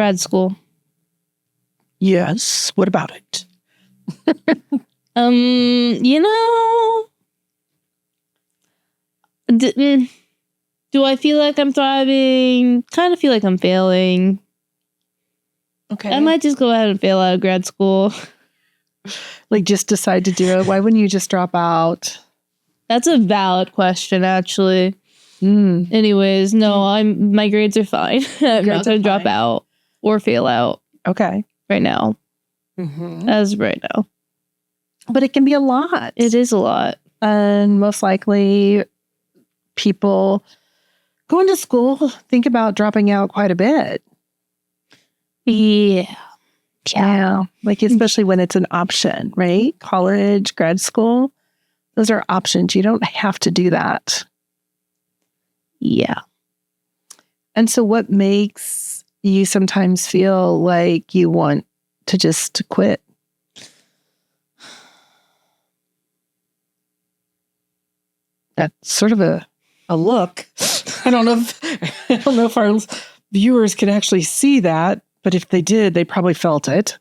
Grad school. Yes. What about it? You know, do I feel like I'm thriving? Kind of feel like I'm failing. Okay. I might just go ahead and fail out of grad school. Like, just decide to do it. Why wouldn't you just drop out? That's a valid question, actually. Anyways, no, my grades are fine. I'm not going to drop out or fail out. Okay. Right now. As of right now. But it can be a lot. It is a lot. And most likely people going to school think about dropping out quite a bit. Yeah. Like, especially when it's an option, right? College, grad school, those are options. You don't have to do that. Yeah. And so what makes you sometimes feel like you want to just quit? That's sort of a look. I don't know if our viewers can actually see that, but if they did, they probably felt it.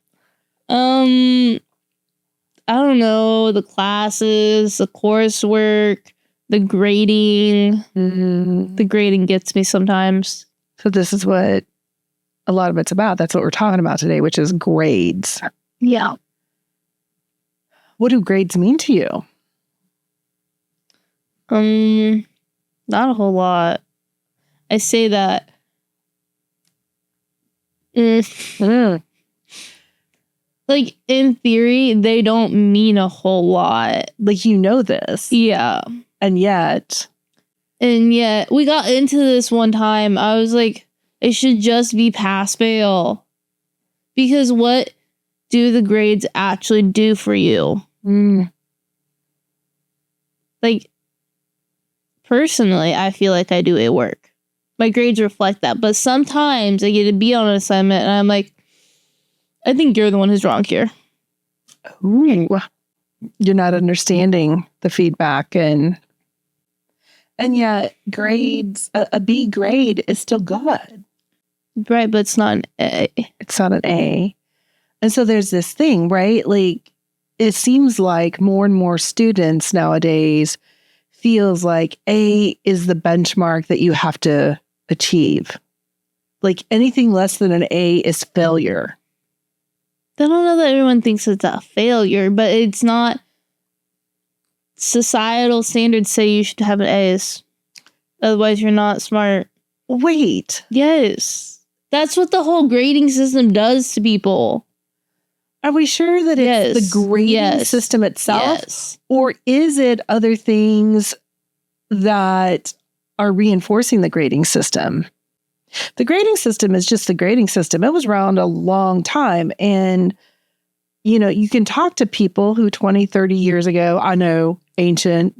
I don't know, the classes, the coursework, the grading. The grading gets me sometimes. So this is what a lot of it's about. That's what we're talking about today, which is grades. Yeah. What do grades mean to you? Not a whole lot. I say that. Like, in theory, they don't mean a whole lot. Like, you know this. Yeah. And yet, we got into this one time. I was like, it should just be pass-fail. Because what do the grades actually do for you? Like, personally, I feel like I do a work. My grades reflect that. But sometimes I get a B on an assignment, and I'm like, I think you're the one who's wrong here. Ooh, you're not understanding the feedback. And yet, grades, a B grade is still good. Right, but it's not an A. It's not an A. And so there's this thing, right? Like, it seems like more and more students nowadays feels like A is the benchmark that you have to achieve. Like, anything less than an A is failure. I don't know that everyone thinks it's a failure, but it's not. Societal standards say you should have an A's. Otherwise, you're not smart. Wait. Yes. That's what the whole grading system does to people. Are we sure that it's the grading system itself? Yes. Or is it other things that are reinforcing the grading system? The grading system is just the grading system. It was around a long time. And, you know, you can talk to people who 20, 30 years ago, I know, ancient,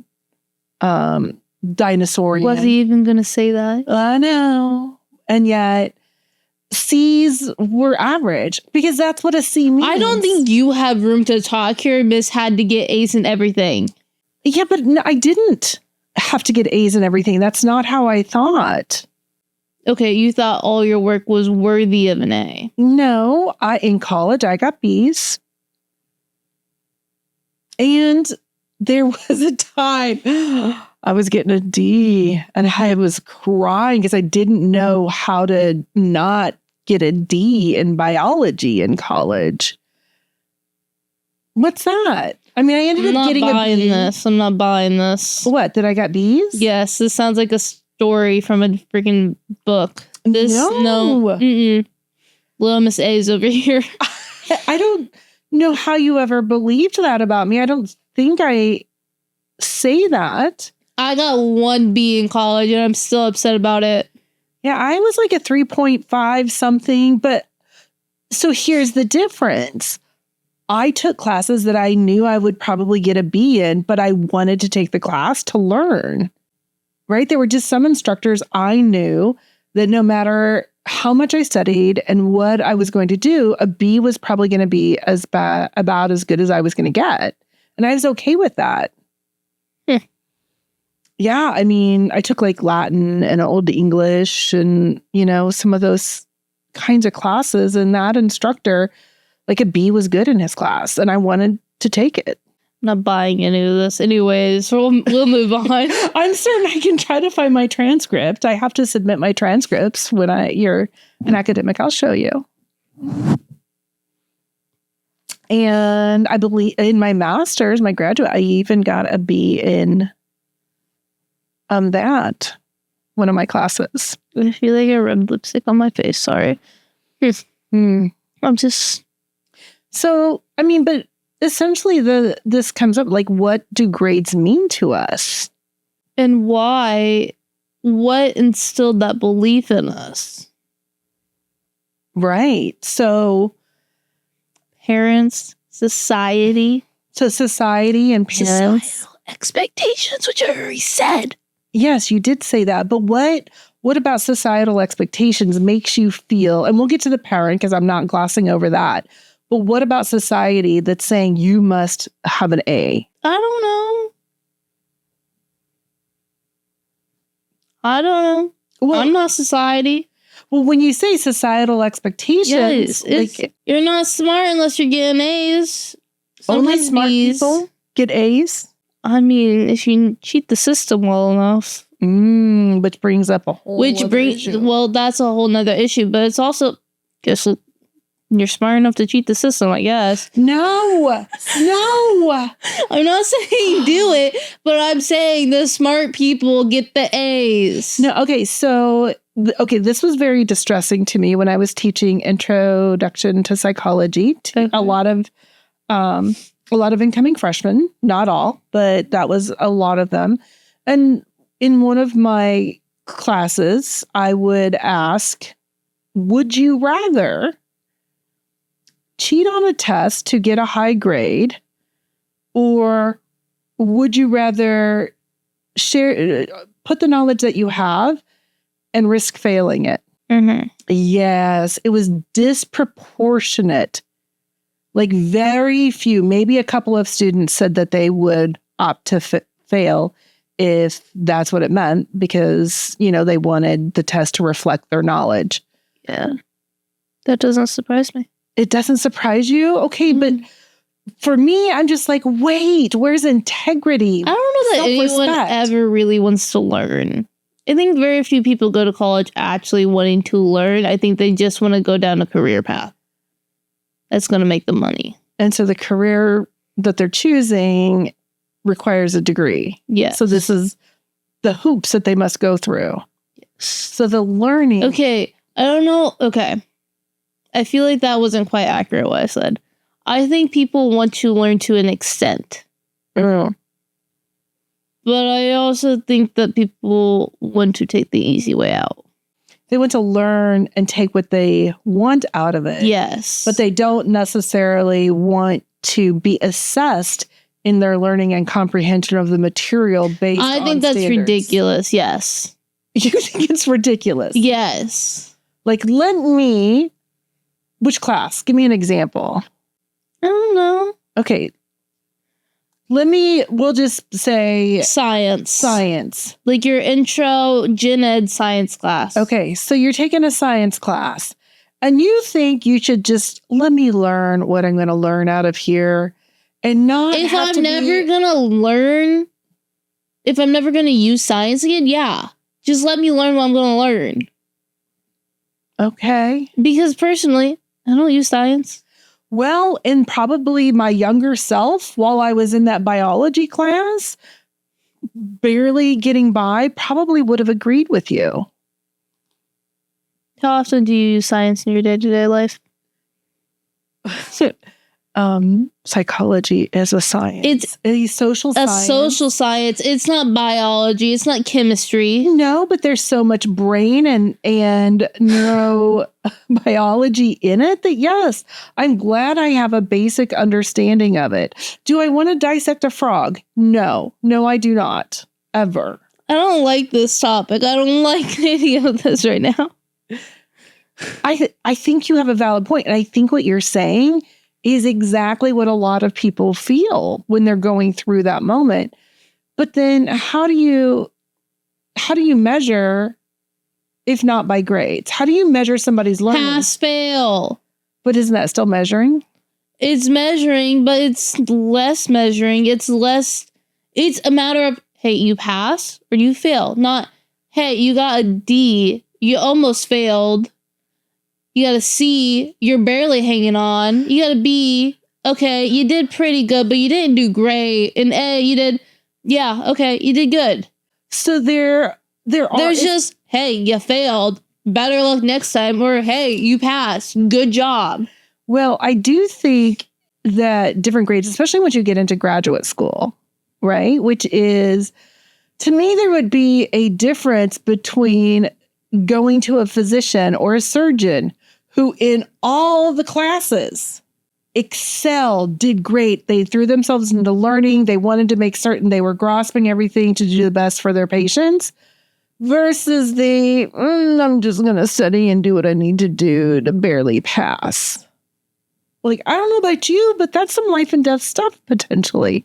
dinosaurian. Was he even going to say that? I know. And yet, C's were average because that's what a C means. I don't think you have room to talk here. Miss had to get A's in everything. Yeah, but no, I didn't have to get A's in everything. That's not how I thought. Okay, you thought all your work was worthy of an A. No, in college, I got B's. And there was a time I was getting a D and I was crying because I didn't know how to not get a D in biology in college. What's that? I mean, I ended up getting a B. I'm not buying this. What? Did I get B's? Yes, this sounds like a story from a freaking book. No. Little Miss A's over here. I don't know how you ever believed that about me. I don't think I say that. I got 1 B in college and I'm still upset about it. Yeah, I was like a 3.5 something. But so here's the difference. I took classes that I knew I would probably get a B in, but I wanted to take the class to learn. Right? There were just some instructors I knew that no matter how much I studied and what I was going to do, a B was probably going to be about as good as I was going to get. And I was okay with that. Yeah, I mean, I took like Latin and Old English and, you know, some of those kinds of classes, and that instructor, like a B was good in his class, and I wanted to take it. I'm not buying any of this anyways, so we'll move on. I'm certain I can try to find my transcript. I have to submit my transcripts when you're an academic. I'll show you. And I believe in my master's, my graduate, I even got a B in that one of my classes. I feel like I rubbed lipstick on my face. Sorry. I'm just... So, I mean, but essentially this comes up, like, what do grades mean to us? And why? What instilled that belief in us? Right. So... Parents, society. So society and parents. Societal expectations, which I already said. Yes, you did say that. But what about societal expectations makes you feel, and we'll get to the parent because I'm not glossing over that, but what about society that's saying you must have an A? I don't know. Well, I'm not society. Well, when you say societal expectations, you're not smart unless you're getting A's. Only smart people get A's? I mean, if you cheat the system well enough. Which brings up a whole issue. Well, that's a whole nother issue, but it's also, guess you're smart enough to cheat the system, I guess. No. I'm not saying do it, but I'm saying the smart people get the A's. No, okay, so... Okay, this was very distressing to me when I was teaching introduction to psychology to a lot of incoming freshmen, not all, but that was a lot of them. And in one of my classes, I would ask, would you rather cheat on a test to get a high grade, or would you rather put the knowledge that you have and risk failing it? Mm-hmm. Yes, it was disproportionate. Like very few, maybe a couple of students said that they would opt to fail if that's what it meant, because, they wanted the test to reflect their knowledge. Yeah. That doesn't surprise me. It doesn't surprise you? Okay, but for me, I'm just like, wait, where's integrity? I don't know that anyone ever really wants to learn. I think very few people go to college actually wanting to learn. I think they just want to go down a career path that's going to make them money. And so the career that they're choosing requires a degree. Yeah. So this is the hoops that they must go through. So the learning. Okay. I don't know. Okay. I feel like that wasn't quite accurate what I said. I think people want to learn to an extent. Oh. But I also think that people want to take the easy way out. They want to learn and take what they want out of it. Yes. But they don't necessarily want to be assessed in their learning and comprehension of the material based on I think that's standards. Ridiculous, yes. You think it's ridiculous? Yes. Like, which class? Give me an example. I don't know. Okay. We'll just say... Science. Like your intro gen ed science class. Okay, so you're taking a science class, and you think you should just let me learn what I'm going to learn out of here, and not if I'm never going to use science again, yeah. Just let me learn what I'm going to learn. Okay. Because personally, I don't use science. Well, in probably my younger self, while I was in that biology class, barely getting by, probably would have agreed with you. How often do you use science in your day-to-day life? Psychology is a science. It's a social science. A social science. It's not biology. It's not chemistry. No, but there's so much brain and neurobiology in it that, yes, I'm glad I have a basic understanding of it. Do I want to dissect a frog? No, I do not. Ever. I don't like this topic. I don't like any of this right now. I think you have a valid point, and I think what you're saying is exactly what a lot of people feel when they're going through that moment. But then how do you measure if not by grades? How do you measure somebody's learning? Pass, fail. But isn't that still measuring? It's measuring, but it's less measuring. It's a matter of, hey, you pass or you fail. Not, hey, you got a D, you almost failed. You got a C, you're barely hanging on. You got a B, okay, you did pretty good, but you didn't do great. And A, you did, yeah, okay, you did good. So there's just, hey, you failed. Better luck next time. Or, hey, you passed. Good job. Well, I do think that different grades, especially once you get into graduate school, right? Which is, to me, there would be a difference between going to a physician or a surgeon who in all the classes excelled, did great. They threw themselves into learning. They wanted to make certain they were grasping everything to do the best for their patients versus I'm just going to study and do what I need to do to barely pass. Like, I don't know about you, but that's some life and death stuff potentially.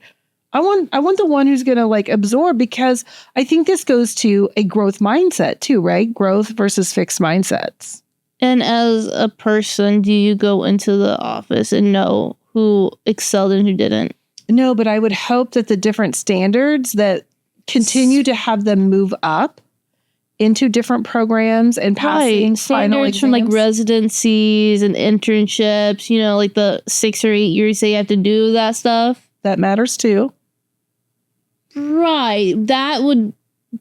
I want the one who's going to like absorb, because I think this goes to a growth mindset too, right? Growth versus fixed mindsets. And as a person, do you go into the office and know who excelled and who didn't? No, but I would hope that the different standards that continue to have them move up into different programs and passing final exams. From like residencies and internships, like the 6 or 8 years they have to do that stuff. That matters too. Right. That would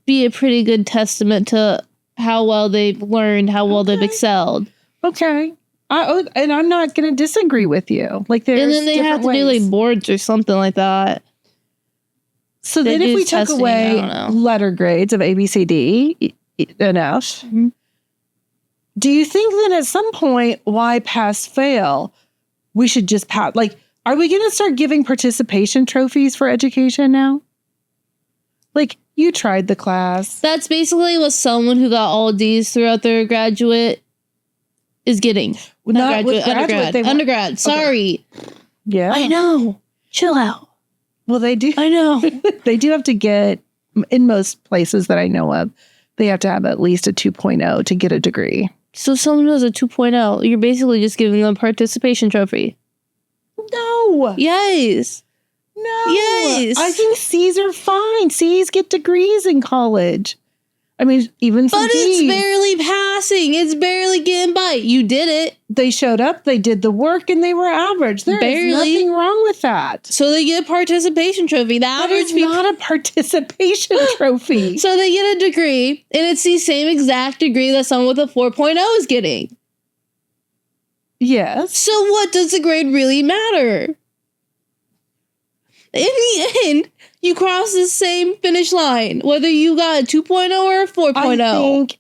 be a pretty good testament to how well they've learned, how well they've excelled. Okay. And I'm not going to disagree with you. Like, there's and then they have to do like boards or something like that. So then if we took away letter grades of A, B, C, D, and F, do you think then at some point, why pass, fail, we should just pass? Like, are we going to start giving participation trophies for education now? Like, you tried the class. That's basically what someone who got all D's throughout their graduate is getting. Not graduate, undergrad. Sorry. Yeah. I know. Chill out. Well, they do. I know. They do have to get, in most places that I know of, they have to have at least a 2.0 to get a degree. So someone who has a 2.0, you're basically just giving them a participation trophy. No. Yes. No. Yes. I think C's are fine. C's get degrees in college. I mean, even some D's. It's barely passing. It's barely getting by. You did it. They showed up, they did the work, and they were average. There is nothing wrong with that. So they get a participation trophy. That is not a participation trophy. So they get a degree, and it's the same exact degree that someone with a 4.0 is getting. Yes. So what does the grade really matter? In the end, you cross the same finish line, whether you got a 2.0 or a 4.0. I think,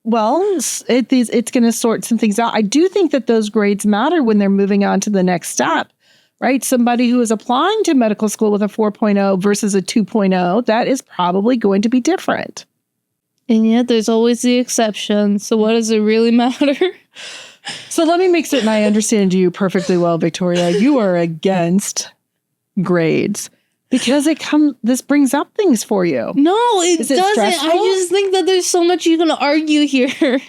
well, it's going to sort some things out. I do think that those grades matter when they're moving on to the next step, right? Somebody who is applying to medical school with a 4.0 versus a 2.0, that is probably going to be different. And yet there's always the exception. So what does it really matter? So let me make certain I understand you perfectly well, Victoria. You are against grades because this brings up things for you. No, it doesn't. Stressful? I just think that there's so much you can argue here.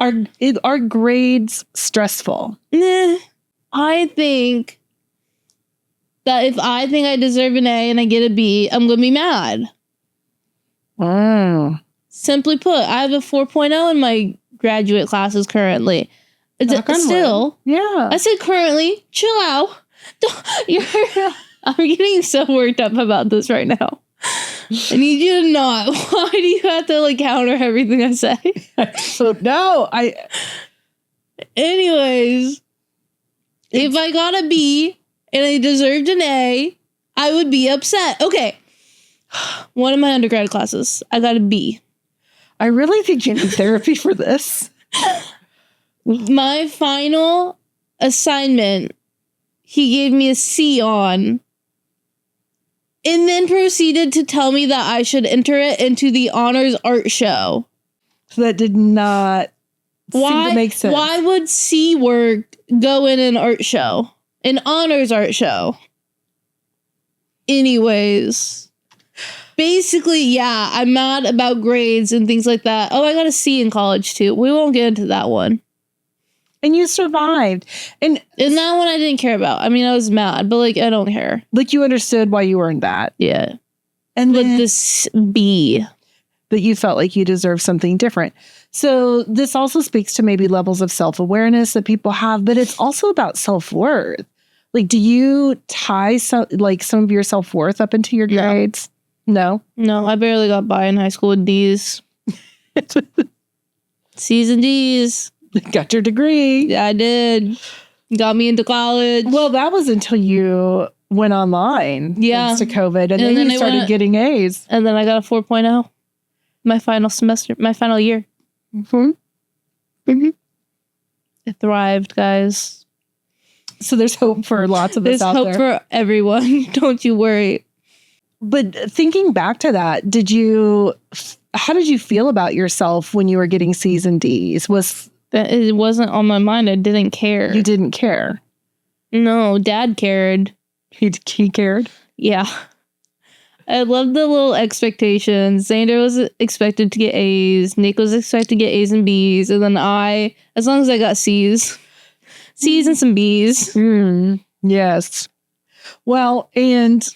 Are grades stressful? Nah. I think that if I think I deserve an A and I get a B, I'm going to be mad. Wow. Simply put, I have a 4.0 in my graduate classes currently. Still. Yeah. I said currently. Chill out. I'm getting so worked up about this right now. I need you to not. Why do you have to counter everything I say? So no, Anyways, if I got a B and I deserved an A, I would be upset. Okay. One of my undergrad classes, I got a B. I really think you need therapy for this. My final assignment, he gave me a C on, and then proceeded to tell me that I should enter it into the honors art show. So that did not seem to make sense. Why would C work go in an art show? An honors art show? Anyways, Basically, yeah, I'm mad about grades and things like that. Oh, I got a C in college too. We won't get into that one. And you survived. And that one I didn't care about. I mean, I was mad, but like, I don't care. like you understood why you earned that. Yeah. And But then this B. that you felt like you deserved something different. So this also speaks to maybe levels of self-awareness that people have, but it's also about self-worth. Like, do you tie some of your self-worth up into your grades? No. No, I barely got by in high school with D's. C's and D's. Got your degree. Yeah, I did. Got me into college. Well, that was until you went online. Yeah. Thanks to COVID. And then you started getting A's. And then I got a 4.0. My final semester, my final year. Mm-hmm. Mm-hmm. It thrived, guys. So there's hope for lots of us out there. There's hope for everyone. Don't you worry. But thinking back to that, how did you feel about yourself when you were getting C's and D's? It wasn't on my mind. I didn't care. You didn't care? No, Dad cared. He cared? Yeah. I loved the little expectations. Xander was expected to get A's. Nick was expected to get A's and B's. And then as long as I got C's. C's and some B's. Yes. Well, and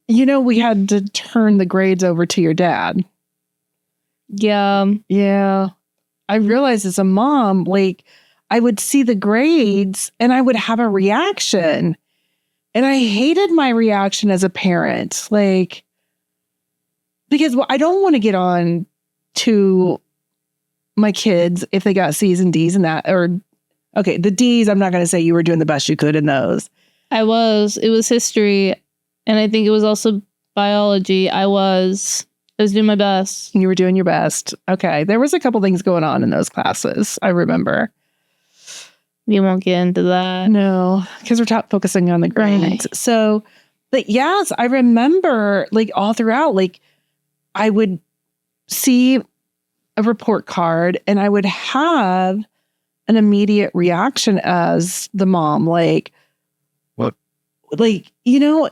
we had to turn the grades over to your dad. Yeah. Yeah. I realized as a mom, like, I would see the grades and I would have a reaction. And I hated my reaction as a parent. Like, because I don't want to get on to my kids if they got C's and D's and that. Or, okay, the D's, I'm not going to say you were doing the best you could in those. I was. It was history. And I think it was also biology. I was doing my best. You were doing your best. Okay. There was a couple things going on in those classes, I remember. We won't get into that. No, because we're focusing on the grades. Right. So, but yes, I remember like all throughout, like I would see a report card and I would have an immediate reaction as the mom, like, what? Like,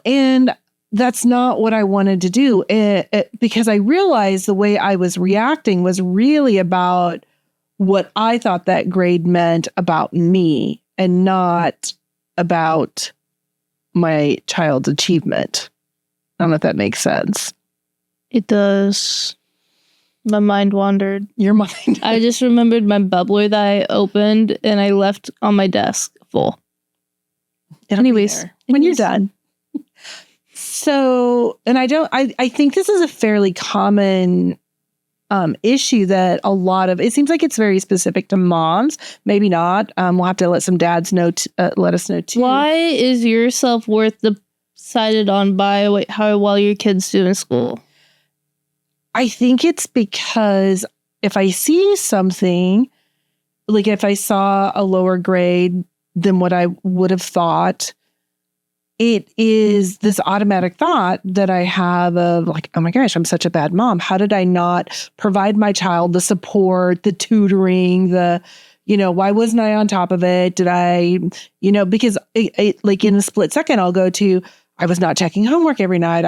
and that's not what I wanted to do. Because I realized the way I was reacting was really about what I thought that grade meant about me and not about my child's achievement. I don't know if that makes sense. It does. My mind wandered. Your mind. I just remembered my bubbler that I opened and I left on my desk full. Anyways, when you're done. So, and I think this is a fairly common issue that it seems like it's very specific to moms. Maybe not. We'll have to let some dads know, let us know too. Why is your self-worth decided on by how well your kids do in school? I think it's because if I see something, like if I saw a lower grade than what I would have thought, it is this automatic thought that I have of like, oh my gosh, I'm such a bad mom. How did I not provide my child the support, the tutoring, why wasn't I on top of it? Did I, because like in a split second, I'll go to, I was not checking homework every night.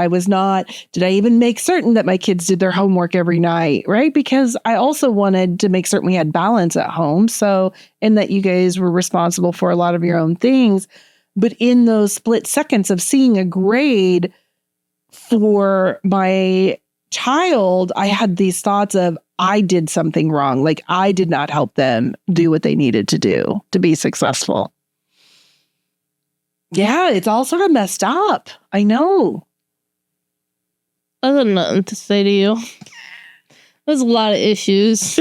Did I even make certain that my kids did their homework every night? Right. Because I also wanted to make certain we had balance at home. So, and that you guys were responsible for a lot of your own things. But in those split seconds of seeing a grade for my child, I had these thoughts of, I did something wrong. Like I did not help them do what they needed to do to be successful. Yeah, it's all sort of messed up. I know. I got nothing to say to you. There's a lot of issues.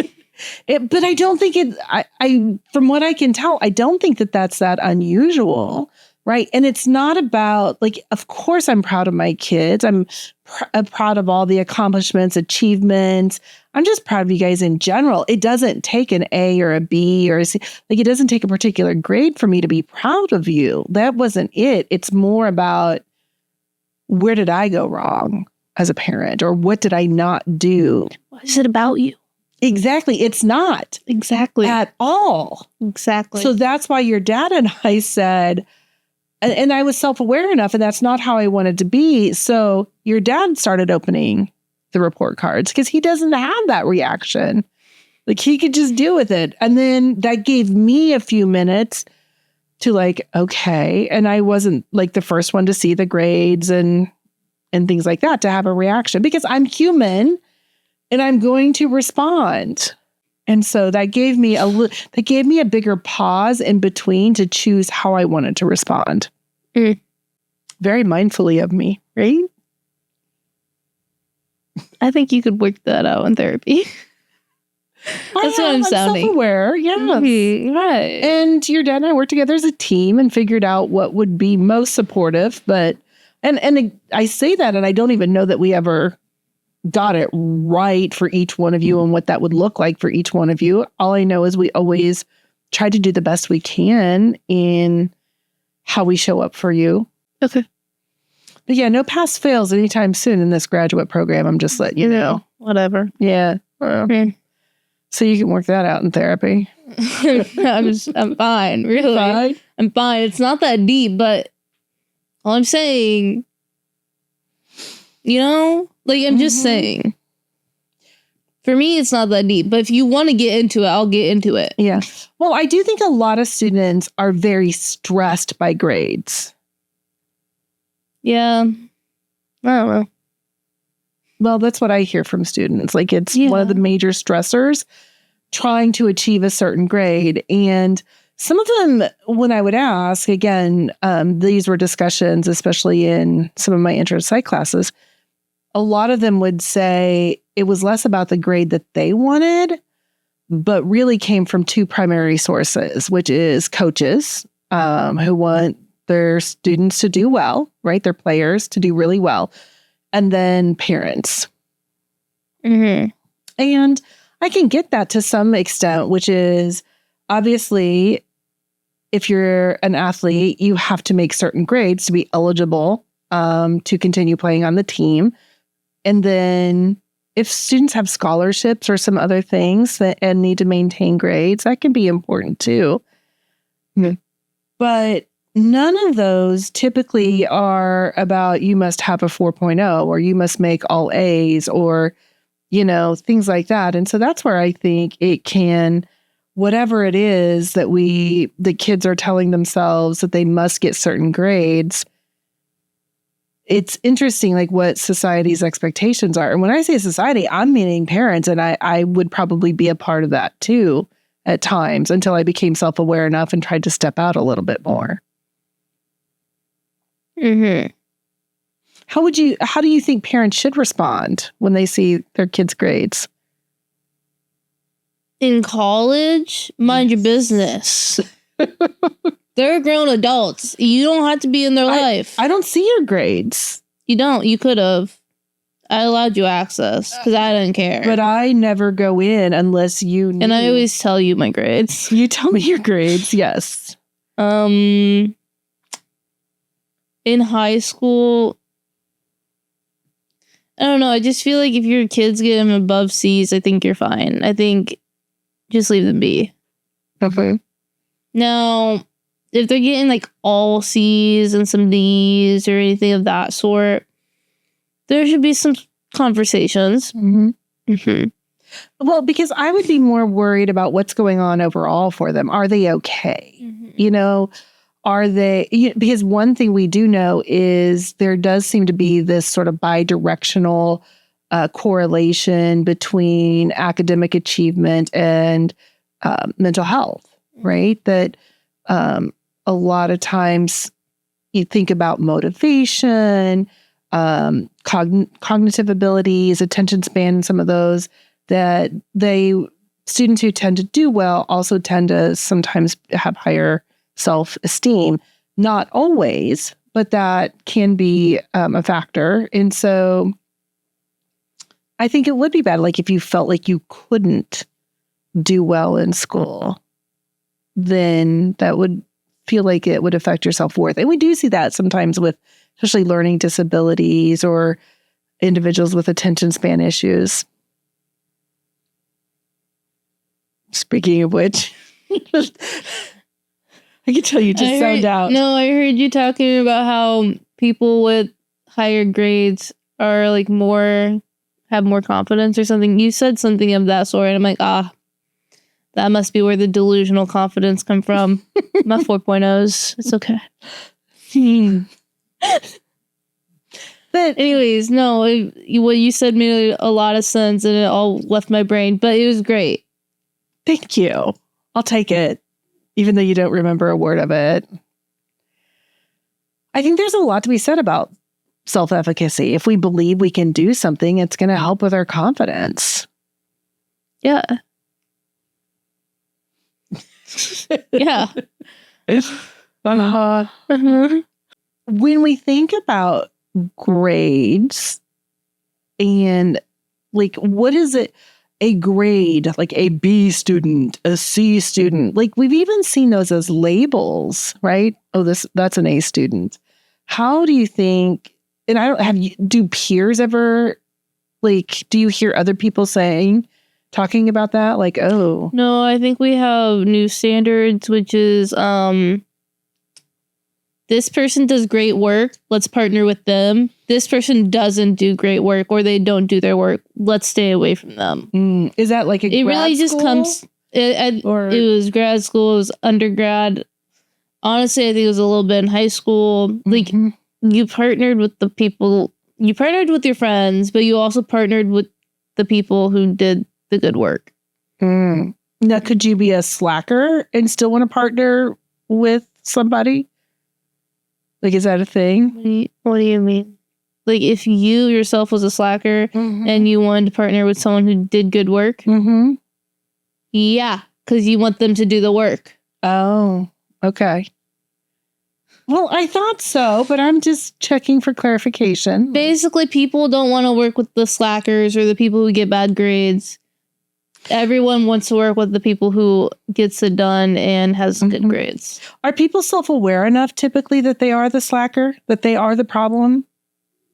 But I don't think I from what I can tell, I don't think that's that unusual, right? And it's not about, like, of course I'm proud of my kids. I'm proud of all the accomplishments, achievements. I'm just proud of you guys in general. It doesn't take an A or a B or a C. Like, it doesn't take a particular grade for me to be proud of you. That wasn't it. It's more about, where did I go wrong as a parent, or what did I not do? What is it about you? Exactly. It's not. Exactly. At all. Exactly. So that's why your dad and I said, and I was self-aware enough, and that's not how I wanted to be. So your dad started opening the report cards because he doesn't have that reaction. Like, he could just deal with it. And then that gave me a few minutes to like, okay. And I wasn't like the first one to see the grades and things like that to have a reaction, because I'm human and I'm going to respond. And so that gave me a bigger pause in between to choose how I wanted to respond. Very mindfully of me, right? I think you could work that out in therapy. That's what I'm sounding. Self-aware, yes. Right. And your dad and I worked together as a team and figured out what would be most supportive. But and I say that, and I don't even know that we ever got it right for each one of you and what that would look like for each one of you. All I know is we always try to do the best we can in how we show up for you. Okay. But yeah, no pass fails anytime soon in this graduate program. I'm just letting you know. Whatever. Yeah. So you can work that out in therapy. I'm fine. Really. Fine? I'm fine. It's not that deep, but all I'm saying, I'm just saying. For me, it's not that deep. But if you want to get into it, I'll get into it. Yeah. Well, I do think a lot of students are very stressed by grades. Yeah. I don't know. Well, that's what I hear from students. Like, it's one of the major stressors, trying to achieve a certain grade. And some of them, when I would ask, again, these were discussions, especially in some of my intro psych classes, a lot of them would say it was less about the grade that they wanted, but really came from two primary sources, which is coaches who want their students to do well, right? Their players to do really well. And then parents. Mm-hmm. And I can get that to some extent, which is obviously, if you're an athlete, you have to make certain grades to be eligible to continue playing on the team. And then if students have scholarships or some other things and need to maintain grades, that can be important too. Mm-hmm. But none of those typically are about you must have a 4.0 or you must make all A's or, things like that. And so that's where I think it can, whatever it is that the kids are telling themselves that they must get certain grades. It's interesting, like what society's expectations are. And when I say society, I'm meaning parents. And I would probably be a part of that too at times until I became self-aware enough and tried to step out a little bit more. Mm-hmm. How do you think parents should respond when they see their kids' grades? In college, mind your business. They're grown adults. You don't have to be in their life. I don't see your grades. You don't. You could have. I allowed you access because I didn't care. But I never go in unless you knew. And I always tell you my grades. You tell me your grades, yes. In high school, I don't know. I just feel like if your kids get them above C's, I think you're fine. I think just leave them be. Okay. Now, if they're getting like all C's and some D's or anything of that sort, there should be some conversations. Mm-hmm. Mm-hmm. Well, because I would be more worried about what's going on overall for them. Are they okay? Mm-hmm. Are they, because one thing we do know is there does seem to be this sort of bi-directional correlation between academic achievement and mental health, right? That a lot of times you think about motivation, cognitive abilities, attention span, some of those, that students who tend to do well also tend to sometimes have higher self-esteem. Not always, but that can be a factor. And so I think it would be bad, like if you felt like you couldn't do well in school, then that would feel like it would affect your self-worth. And we do see that sometimes with especially learning disabilities or individuals with attention span issues. Speaking of which, I can tell you just zoned out. No, I heard you talking about how people with higher grades are like have more confidence or something. You said something of that sort, and I'm like, that must be where the delusional confidence come from. My 4.0s. It's okay. But anyways, no, what you said made a lot of sense, and it all left my brain, but it was great. Thank you. I'll take it, even though you don't remember a word of it. I think there's a lot to be said about self-efficacy. If we believe we can do something, it's going to help with our confidence. Yeah. Yeah. When we think about grades and like, what is it? A grade, like a B student, a C student. Like we've even seen those as labels, right? Oh, that's an A student. How do you think, and do peers ever, like, do you hear other people talking about that? Like, oh. No, I think we have new standards, which is, this person does great work. Let's partner with them. This person doesn't do great work, or they don't do their work. Let's stay away from them. Is that like it really just comes? It was grad school. It was undergrad. Honestly, I think it was a little bit in high school. Like you partnered with the people. You partnered with your friends, but you also partnered with the people who did the good work. Now, could you be a slacker and still want to partner with somebody? Like, is that a thing? What do you mean? Like, if you yourself was a slacker and you wanted to partner with someone who did good work? Yeah, because you want them to do the work. Oh, okay. Well, I thought so, but I'm just checking for clarification. Basically, people don't want to work with the slackers or the people who get bad grades. Everyone wants to work with the people who gets it done and has good grades. Are people self-aware enough typically that they are the slacker, that they are the problem,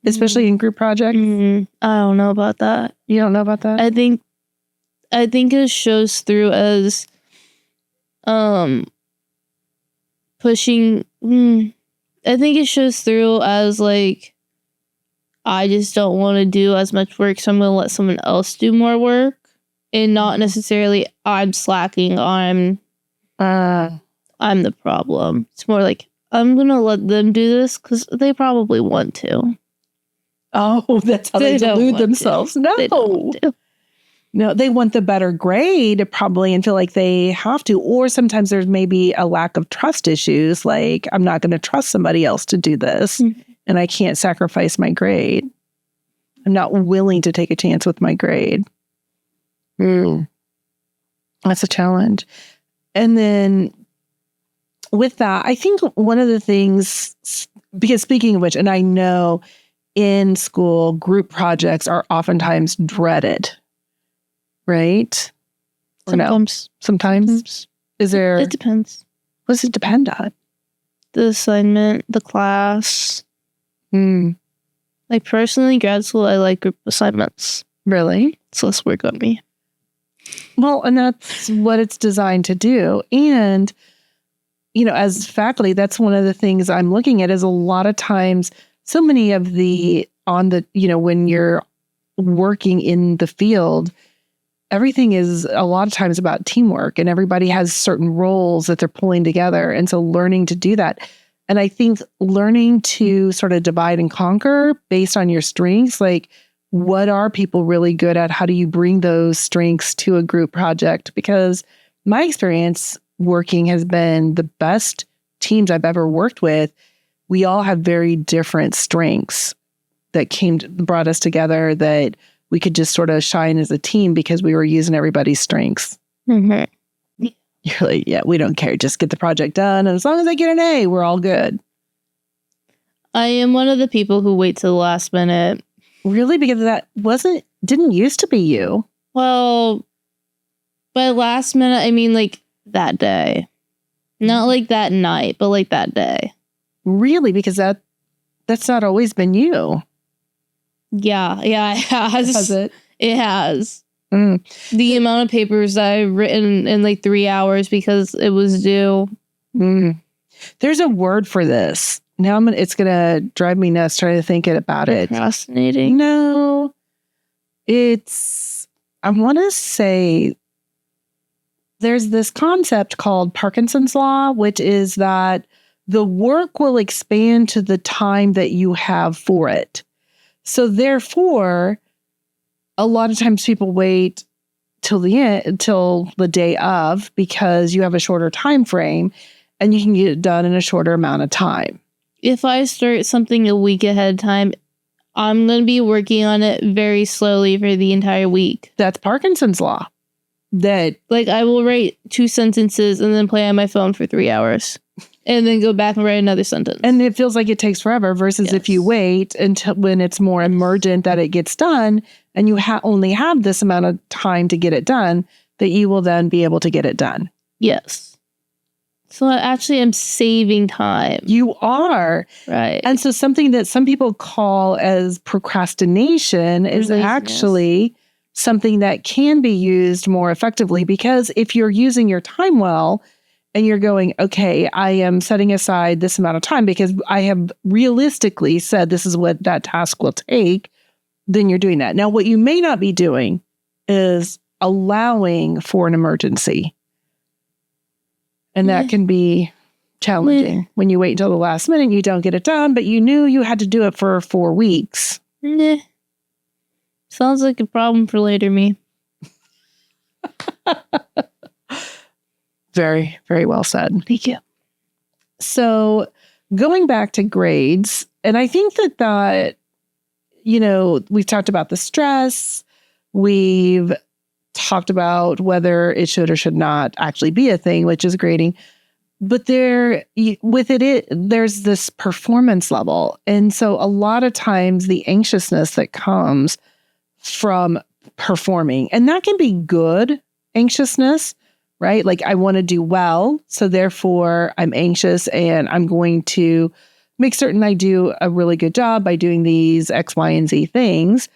especially in group projects? I don't know about that. You don't know about that? I think it shows through as pushing. I think it shows through as like, I just don't want to do as much work, so I'm going to let someone else do more work. And not necessarily I'm slacking, I'm the problem. It's more like I'm gonna let them do this because they probably want to. Oh, that's how they delude themselves. No, they want the better grade probably and feel like they have to. Or sometimes there's maybe a lack of trust issues, like I'm not going to trust somebody else to do this, and I can't sacrifice my grade. I'm not willing to take a chance with my grade. That's a challenge. And then with that, I think one of the things, because speaking of which, and I know in school, group projects are oftentimes dreaded, right? Or Sometimes. No? Sometimes? Is there? It depends. What does it depend on? The assignment, the class. Like personally, grad school, I like group assignments. Really? It's less work on me. Well, and that's what it's designed to do. And, you know, as faculty, that's one of the things I'm looking at is a lot of times, so many of when you're working in the field, everything is a lot of times about teamwork and everybody has certain roles that they're pulling together. And so learning to do that. And I think learning to sort of divide and conquer based on your strengths, like, what are people really good at? How do you bring those strengths to a group project? Because my experience working has been the best teams I've ever worked with. We all have very different strengths that brought us together, that we could just sort of shine as a team because we were using everybody's strengths. You're like, yeah, we don't care. Just get the project done. And as long as I get an A, we're all good. I am one of the people who wait till the last minute. Really? Because that didn't used to be you. Well, by last minute, I mean like that day. Not like that night, but like that day. Really? Because that's not always been you. Yeah, it has. Has it? It has. The amount of papers that I've written in like 3 hours because it was due. There's a word for this. Now it's going to drive me nuts trying to think about it. Procrastinating? No. I want to say there's this concept called Parkinson's law, which is that the work will expand to the time that you have for it. So therefore, a lot of times people wait till the day of, because you have a shorter time frame and you can get it done in a shorter amount of time. If I start something a week ahead of time, I'm going to be working on it very slowly for the entire week. That's Parkinson's law. Like, I will write 2 sentences and then play on my phone for 3 hours and then go back and write another sentence. And it feels like it takes forever versus if you wait until when it's more emergent that it gets done and you only have this amount of time to get it done, that you will then be able to get it done. Yes. So I actually am saving time. You are. Right. And so something that some people call as procrastination is actually something that can be used more effectively, because if you're using your time well and you're going, okay, I am setting aside this amount of time because I have realistically said this is what that task will take, then you're doing that. Now, what you may not be doing is allowing for an emergency. And that can be challenging when you wait until the last minute, you don't get it done, but you knew you had to do it for 4 weeks. Sounds like a problem for later me. Very, very well said. Thank you. So going back to grades, and I think that, we've talked about the stress. We've talked about whether it should or should not actually be a thing, which is grading. But there's this performance level. And so a lot of times the anxiousness that comes from performing, and that can be good anxiousness, right? Like, I want to do well, so therefore I'm anxious and I'm going to make certain I do a really good job by doing these X, Y, and Z things.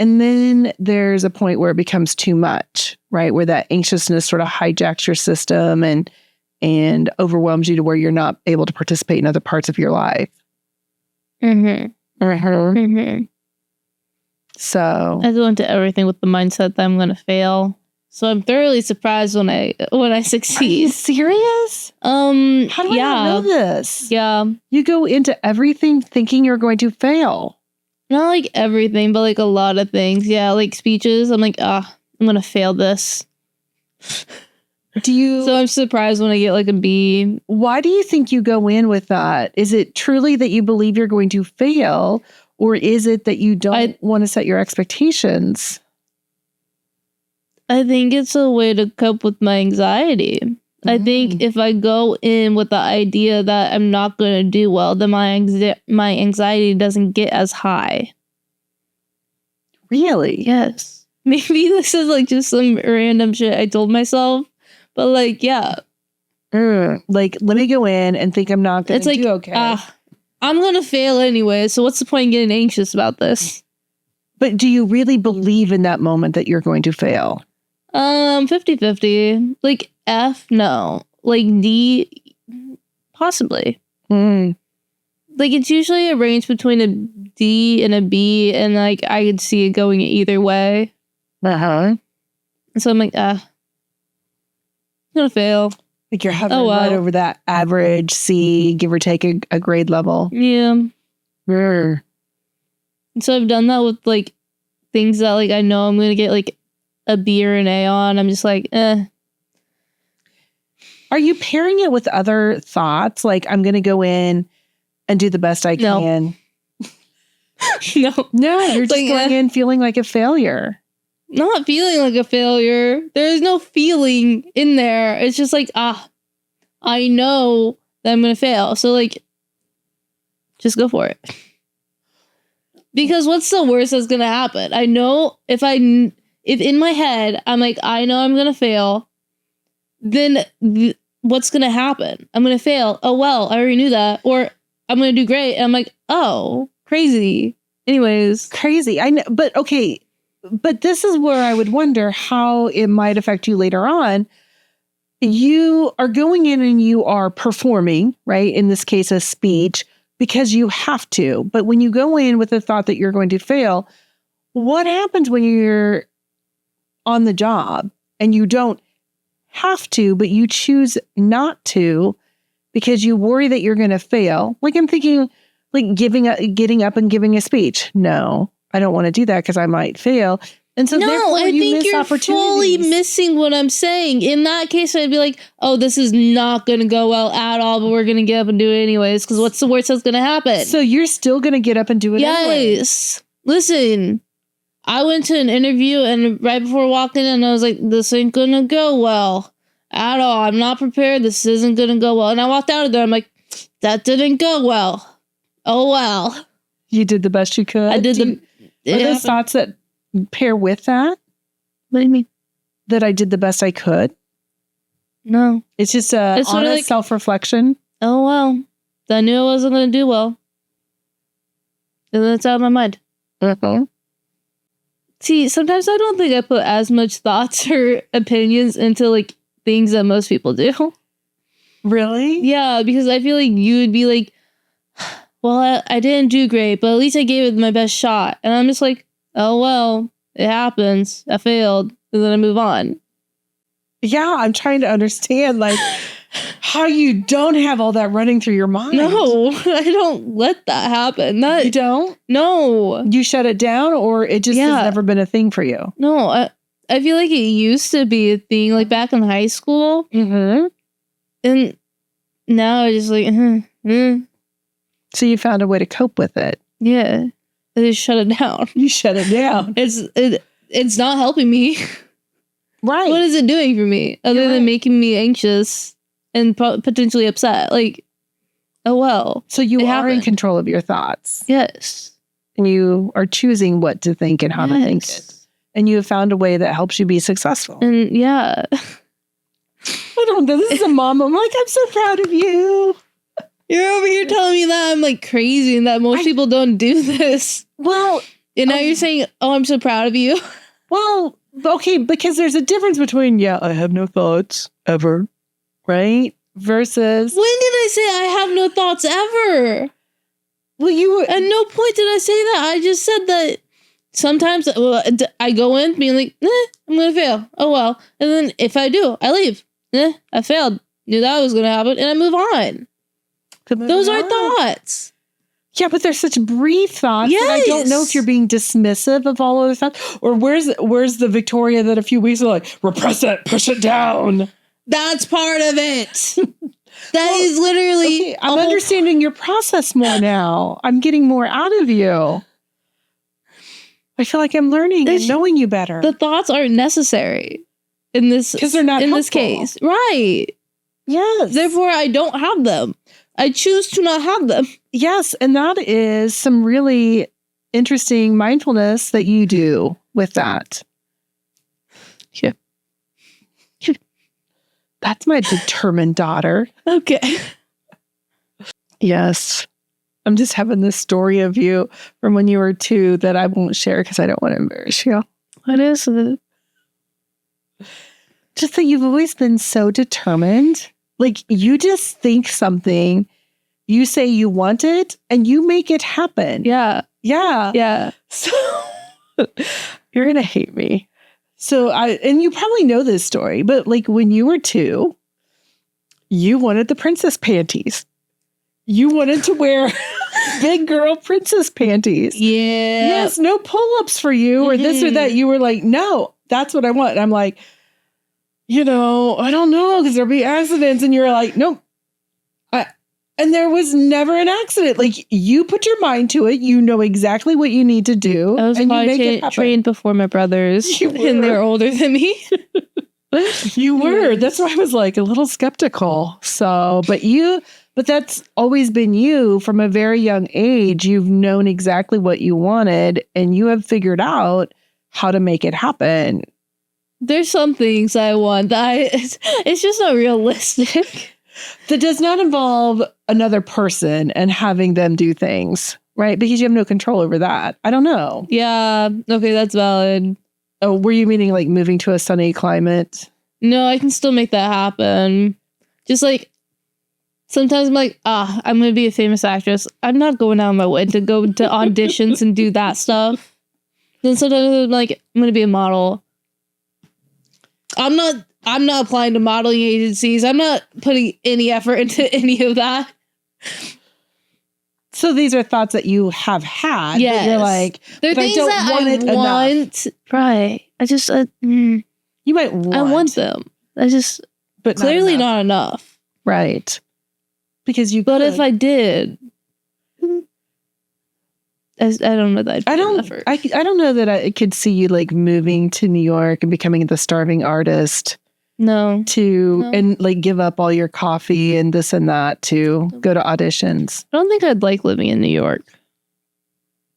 And then there's a point where it becomes too much, right? Where that anxiousness sort of hijacks your system and overwhelms you to where you're not able to participate in other parts of your life. So I go into everything with the mindset that I'm going to fail. So I'm thoroughly surprised when I succeed. Are you serious? How do I not know this? Yeah. You go into everything thinking you're going to fail. Not like everything, but like a lot of things. Yeah, like speeches. I'm like, I'm going to fail this. So I'm surprised when I get like a B. Why do you think you go in with that? Is it truly that you believe you're going to fail, or is it that you don't want to set your expectations? I think it's a way to cope with my anxiety. I think if I go in with the idea that I'm not going to do well, then my anxiety doesn't get as high. Really? Yes. Maybe this is like just some random shit I told myself, but like, yeah. Like, let me go in and think I'm not going to do okay. I'm going to fail anyway, so what's the point in getting anxious about this? But do you really believe in that moment that you're going to fail? 50-50. Like F, no. Like D, possibly. Like, it's usually a range between a D and a B, and like I could see it going either way. So I'm like, I'm gonna fail. Like, you're hovering right over that average C, give or take a grade level. Yeah. And so I've done that with like things that like I know I'm gonna get like a B or an A on. I'm just like, Are you pairing it with other thoughts? Like, I'm going to go in and do the best I can. No, you're just going in feeling like a failure. Not feeling like a failure. There's no feeling in there. It's just like, I know that I'm going to fail. So like, just go for it. Because what's the worst that's going to happen? I know if in my head, I'm like, I know I'm going to fail, then what's going to happen? I'm going to fail. Oh, well, I already knew that. Or I'm going to do great. And I'm like, oh, crazy. Anyways. Crazy. I know. But okay. But this is where I would wonder how it might affect you later on. you are going in and you are performing, right? In this case, a speech, because you have to. But when you go in with the thought that you're going to fail, what happens when you're on the job and you don't have to, but you choose not to because you worry that you're going to fail? Like I'm thinking, like getting up and giving a speech. No, I don't want to do that because I might fail. And so no, I think you're fully opportunities. missing what I'm saying. In that case, I'd be like, oh, this is not going to go well at all, but we're going to get up and do it anyways, because what's the worst that's going to happen? So you're still going to get up and do it anyway. Yes. Listen, I went to an interview, and right before walking in, I was like, this ain't going to go well at all. I'm not prepared. This isn't going to go well. And I walked out of there. I'm like, that didn't go well. Oh, well. You did the best you could. I did Are those thoughts that pair with that? What do you mean? That I did the best I could? No. It's just a honest like, self-reflection. Oh, well. I knew I wasn't going to do well. And then it's out of my mind. Mm-hmm. See, sometimes I don't think I put as much thoughts or opinions into like things that most people do. Really? Yeah, because I feel like you would be like, well, I didn't do great, but at least I gave it my best shot. And I'm just like, oh, well, it happens. I failed. And then I move on. Yeah, I'm trying to understand, like, how you don't have all that running through your mind. No, I don't let that happen. You don't? No. You shut it down, or it just has never been a thing for you? No, I feel like it used to be a thing, like back in high school. Mm-hmm. And now I just like, So you found a way to cope with it. Yeah. I just shut it down. You shut it down. It's not helping me. Right. What is it doing for me other than making me anxious and potentially upset? Like, oh well. So you are in control of your thoughts. Yes. And you are choosing what to think and how to think it. And you have found a way that helps you be successful. And yeah. I don't know. This is a mom. I'm like, I'm so proud of you. You're over here telling me that I'm like crazy and that most people don't do this. Well. And now you're saying, oh, I'm so proud of you. Well, okay, because there's a difference between, I have no thoughts ever, right? Versus. When did I say I have no thoughts ever? Well, you were. At no point did I say that. I just said that sometimes I go in being like, I'm going to fail. Oh, well. And then if I do, I leave. I failed. Knew that was going to happen. And I move on. Those are thoughts. Yeah, but they're such brief thoughts that I don't know if you're being dismissive of all other thoughts. Or where's the Victorya that a few weeks ago, like, repress it, push it down. That's part of it. That is literally. Okay, I'm understanding your process more now. I'm getting more out of you. I feel like I'm learning and knowing you better. The thoughts aren't necessary in this because they're not in helpful. This case, right? Yes. Therefore, I don't have them. I choose to not have them. Yes, and that is some really interesting mindfulness that you do with that. Yeah. That's my determined daughter. Okay. Yes. I'm just having this story of you from when you were 2 that I won't share because I don't want to embarrass you. What is it? Just that you've always been so determined. Like, you just think something, you say you want it, and you make it happen. Yeah. Yeah. Yeah. So, you're going to hate me. So, and you probably know this story, but like when you were 2, you wanted the princess panties. You wanted to wear big girl princess panties. Yeah. Yes, no pull-ups for you or this or that. You were like, no, that's what I want. And I'm like, I don't know, because there'll be accidents. And you're like, nope. And there was never an accident. Like, you put your mind to it. You know exactly what you need to do. I was and you make it probably happen. trained before my brothers. And they're older than me. You were. That's why I was like a little skeptical. So, but that's always been you from a very young age. You've known exactly what you wanted and you have figured out how to make it happen. There's some things I want that it's just not realistic. That does not involve another person and having them do things, right? Because you have no control over that. I don't know. Yeah. Okay, that's valid. Oh, were you meaning like moving to a sunny climate? No, I can still make that happen. Just like, sometimes I'm like, I'm going to be a famous actress. I'm not going out of my way to go to auditions and do that stuff. Then sometimes I'm like, I'm going to be a model. I'm not applying to modeling agencies. I'm not putting any effort into any of that. So these are thoughts that you have had. Yes. That you're like, they're things that I want. Right. I just, you might want. I want them. I just, but clearly not enough. Right. Because you But could. if I did, I don't know that I don't know that I could see you like moving to New York and becoming the starving artist. No. And like give up all your coffee and this and that to go to auditions. I don't think I'd like living in New York.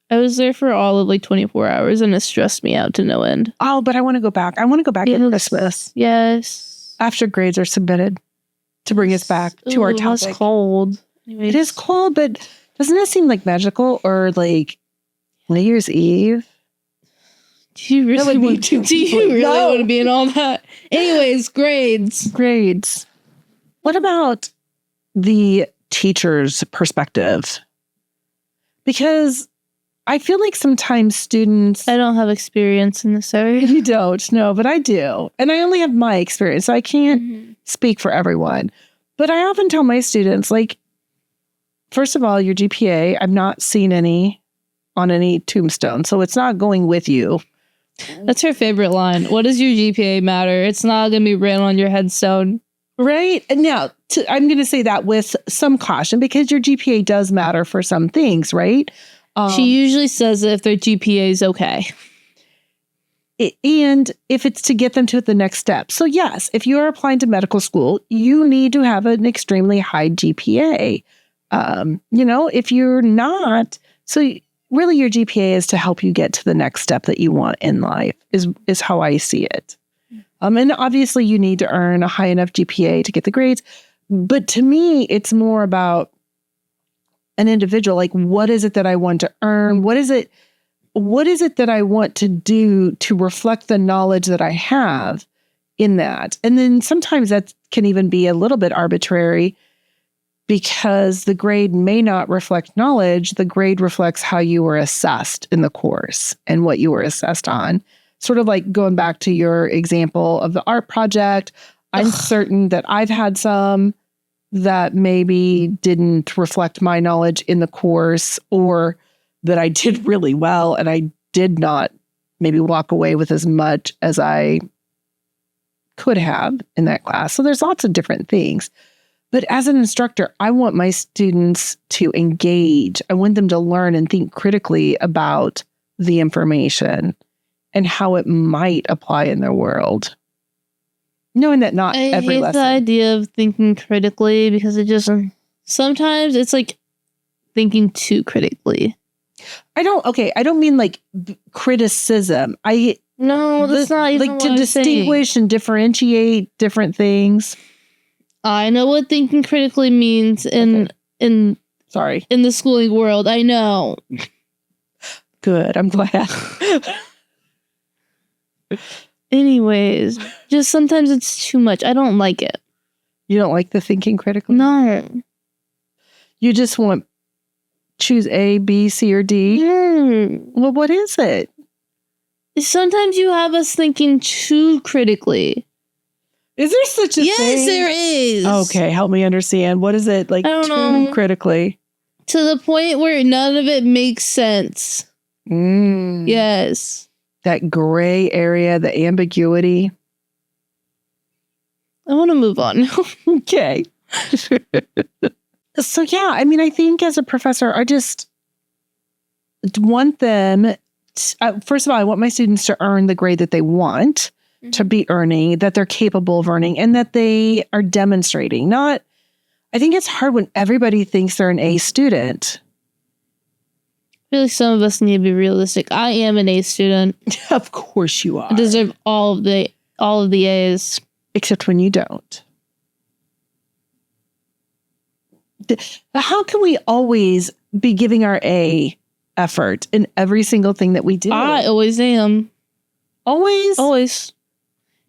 I was there for all of like 24 hours and it stressed me out to no end. Oh, but I want to go back. I want to go back at Christmas. Yes. After grades are submitted to bring us back to our topic. It's cold. Anyways. It is cold, but doesn't it seem like magical or like New Year's Eve? Do you really want to be in all that? Anyways, grades. What about the teacher's perspective? Because I feel like sometimes students... I don't have experience in this area. You don't, no, but I do. And I only have my experience, so I can't speak for everyone. But I often tell my students, like, first of all, your GPA, I've not seen any on any tombstone, so it's not going with you. That's her favorite line. What does your GPA matter? It's not going to be written on your headstone. Right. And now I'm going to say that with some caution because your GPA does matter for some things, right? She usually says it if their GPA is okay. And if it's to get them to the next step. So yes, if you are applying to medical school, you need to have an extremely high GPA. If you're not, so really your GPA is to help you get to the next step that you want in life is how I see it. And obviously you need to earn a high enough GPA to get the grades. But to me, it's more about an individual. Like, what is it that I want to earn? What is it that I want to do to reflect the knowledge that I have in that? And then sometimes that can even be a little bit arbitrary because the grade may not reflect knowledge. The grade reflects how you were assessed in the course and what you were assessed on. Sort of like going back to your example of the art project. I'm certain that I've had some that maybe didn't reflect my knowledge in the course, or that I did really well and I did not maybe walk away with as much as I could have in that class. So there's lots of different things. But as an instructor, I want my students to engage. I want them to learn and think critically about the information and how it might apply in their world. Knowing that not every lesson. I hate the idea of thinking critically because it just, sometimes it's like thinking too critically. I don't mean like criticism. No, that's not even like to distinguish and differentiate different things. I know what thinking critically means in the schooling world. I know. Good. I'm glad. Anyways, just sometimes it's too much. I don't like it. You don't like the thinking critically? No. You just want choose A, B, C, or D? Well, what is it? Sometimes you have us thinking too critically. Is there such a thing? Yes, there is. Okay, help me understand. What is it like too critically? To the point where none of it makes sense. Yes. That gray area, the ambiguity. I want to move on. Okay. So yeah, I mean, I think as a professor, I just want them, first of all, I want my students to earn the grade that they want to be earning, that they're capable of earning, and that they are demonstrating. I think it's hard when everybody thinks they're an A student. I feel like some of us need to be realistic. I am an A student. Of course you are. I deserve all of the A's. Except when you don't. How can we always be giving our A effort in every single thing that we do? I always am. Always? Always.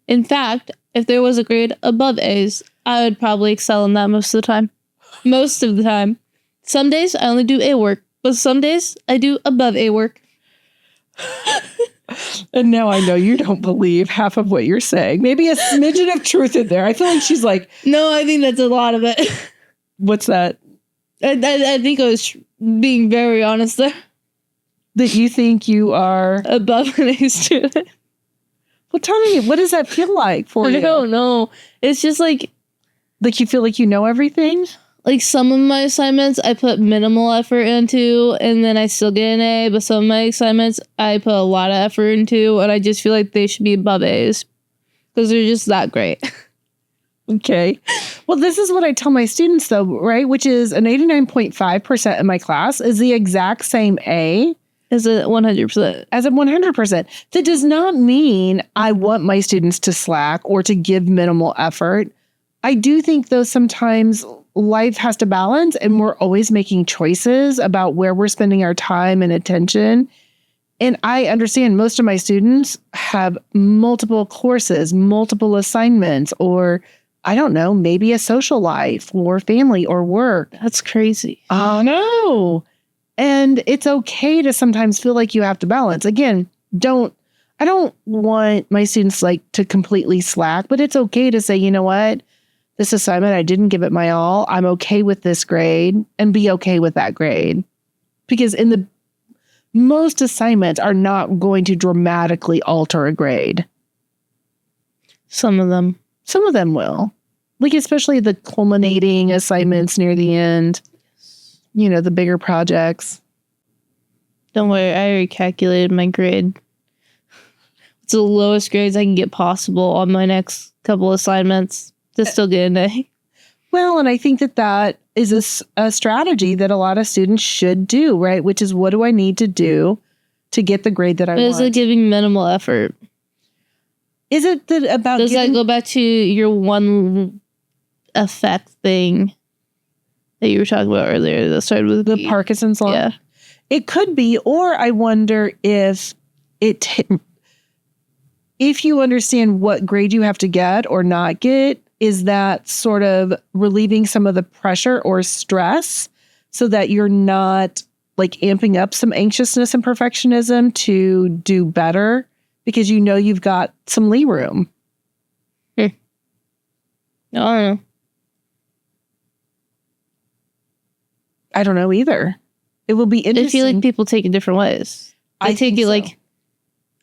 In fact, if there was a grade above A's, I would probably excel in that most of the time. Most of the time. Some days I only do A work, but some days I do above A work. And now I know you don't believe half of what you're saying. Maybe a smidgen of truth in there. I feel like she's like, no, I think that's a lot of it. What's that? I think I was being very honest there. That you think you are above an A student. Well, tell me, what does that feel like for you? I don't know. It's just like you feel like you know everything? Like some of my assignments I put minimal effort into and then I still get an A, but some of my assignments I put a lot of effort into and I just feel like they should be above A's because they're just that great. Okay. Well, this is what I tell my students though, right? Which is an 89.5% in my class is the exact same A as a 100%. As a 100%. That does not mean I want my students to slack or to give minimal effort. I do think though sometimes life has to balance and we're always making choices about where we're spending our time and attention. And I understand most of my students have multiple courses, multiple assignments, or I don't know, maybe a social life or family or work. That's crazy. Oh, no. And it's okay to sometimes feel like you have to balance. Again, I don't want my students to completely slack, but it's okay to say, you know what? This assignment, I didn't give it my all. I'm okay with this grade and be okay with that grade. Because most assignments are not going to dramatically alter a grade. Some of them. Some of them will. Especially the culminating assignments near the end. The bigger projects. Don't worry, I already calculated my grade. It's the lowest grades I can get possible on my next couple assignments to still get an A. Well, and I think that is a strategy that a lot of students should do, right? Which is, what do I need to do to get the grade that I want? Is it giving minimal effort? Is it about Does that go back to your one effect thing that you were talking about earlier that started with the Parkinson's law? Yeah. It could be, or I wonder if if you understand what grade you have to get or not get, is that sort of relieving some of the pressure or stress so that you're not amping up some anxiousness and perfectionism to do better because you've got some lee room. I don't know. I don't know either. It will be interesting. I feel like people take it different ways. I take it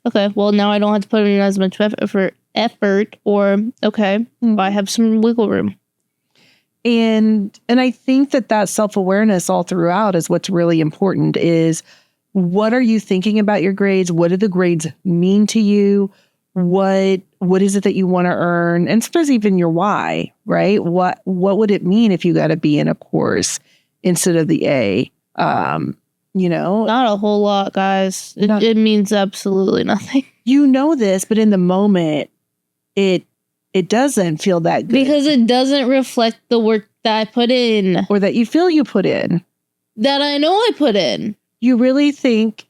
okay, well, now I don't have to put in as much effort or, okay, I have some wiggle room. And I think that self-awareness all throughout is what's really important is, what are you thinking about your grades? What do the grades mean to you? What is it that you want to earn? And sometimes even your why, right? What would it mean if you got a B in a course instead of the A? Not a whole lot, guys. It means absolutely nothing. This, but in the moment, it doesn't feel that good. Because it doesn't reflect the work that I put in. Or that you feel you put in. That I know I put in. You really think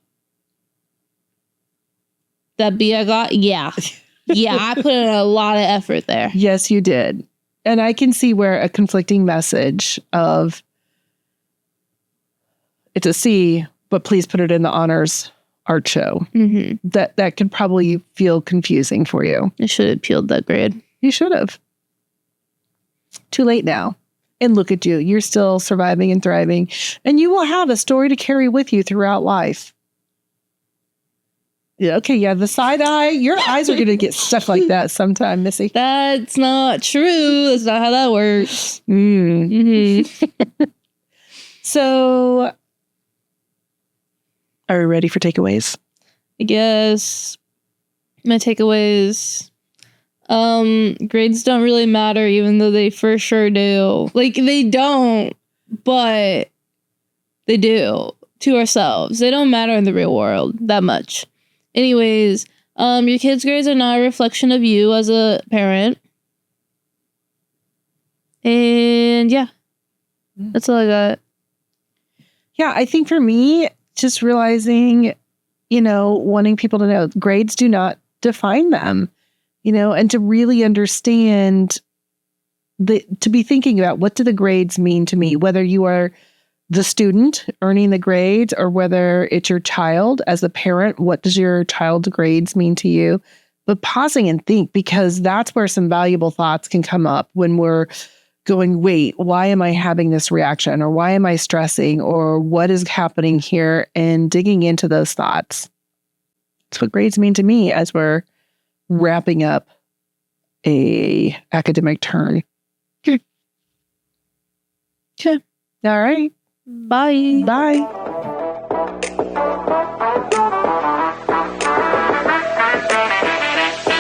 that B I got? Yeah. Yeah, I put in a lot of effort there. Yes, you did. And I can see where a conflicting message of, it's a C, but please put it in the honors art show. Mm-hmm. That could probably feel confusing for you. I should have peeled that grade. You should have. Too late now. And look at you. You're still surviving and thriving. And you will have a story to carry with you throughout life. Yeah, okay, yeah, the side eye. Your eyes are going to get stuck like that sometime, Missy. That's not true. That's not how that works. Mm-hmm. So, are we ready for takeaways? I guess my takeaways, grades don't really matter, even though they for sure do. They don't, but they do to ourselves. They don't matter in the real world that much. Anyways, your kids' grades are not a reflection of you as a parent. And yeah, that's all I got. Yeah, I think for me, just realizing, wanting people to know grades do not define them. and to really understand to be thinking about what do the grades mean to me, whether you are the student earning the grades or whether it's your child as a parent, what does your child's grades mean to you? But pausing and think, because that's where some valuable thoughts can come up when we're going, wait, why am I having this reaction? Or why am I stressing? Or what is happening here? And digging into those thoughts. That's what grades mean to me as we're wrapping up a academic term. Okay. All right. Bye. Bye.